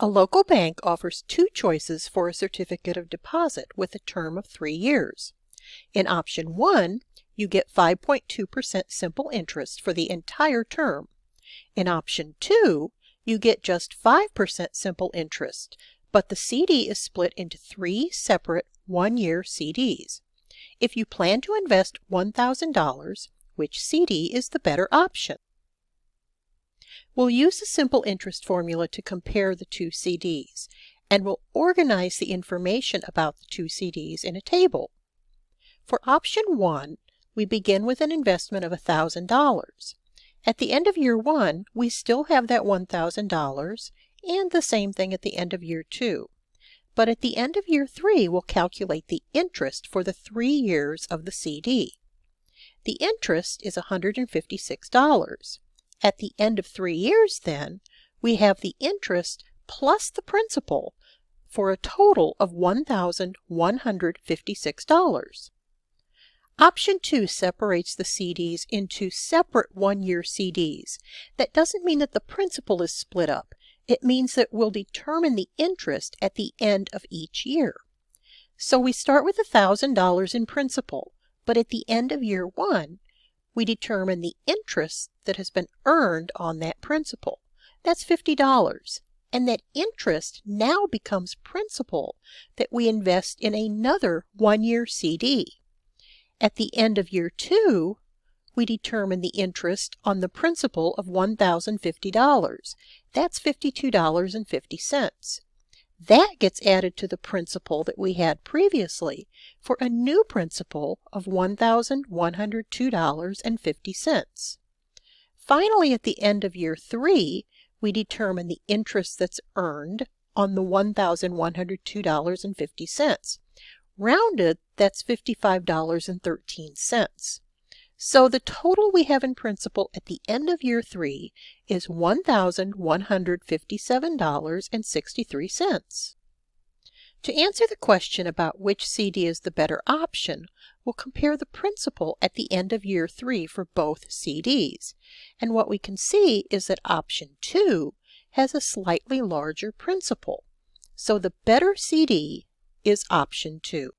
A local bank offers two choices for a certificate of deposit with a term of 3 years. In option 1, you get 5.2% simple interest for the entire term. In option 2, you get just 5% simple interest, but the CD is split into 3 separate 1-year CDs. If you plan to invest $1,000, which CD is the better option? We'll use the simple interest formula to compare the two CDs, and we'll organize the information about the two CDs in a table. For option 1, we begin with an investment of $1,000. At the end of year 1, we still have that $1,000, and the same thing at the end of year 2. But at the end of year 3, we'll calculate the interest for the 3 years of the CD. The interest is $156. At the end of 3 years, then, we have the interest plus the principal for a total of $1,156. Option 2 separates the CDs into separate 1-year CDs. That doesn't mean that the principal is split up. It means that we'll determine the interest at the end of each year. So we start with $1,000 in principal, but at the end of year 1, we determine the interest that has been earned on that principal. That's $50. And that interest now becomes principal that we invest in another 1-year CD. At the end of year 2, we determine the interest on the principal of $1,050. That's $52.50. That gets added to the principal that we had previously for a new principal of $1,102.50. Finally, at the end of year 3, we determine the interest that's earned on the $1,102.50. Rounded, that's $55.13. So the total we have in principal at the end of year 3 is $1,157.63. To answer the question about which CD is the better option, we'll compare the principal at the end of year 3 for both CDs. And what we can see is that option 2 has a slightly larger principal. So the better CD is option 2.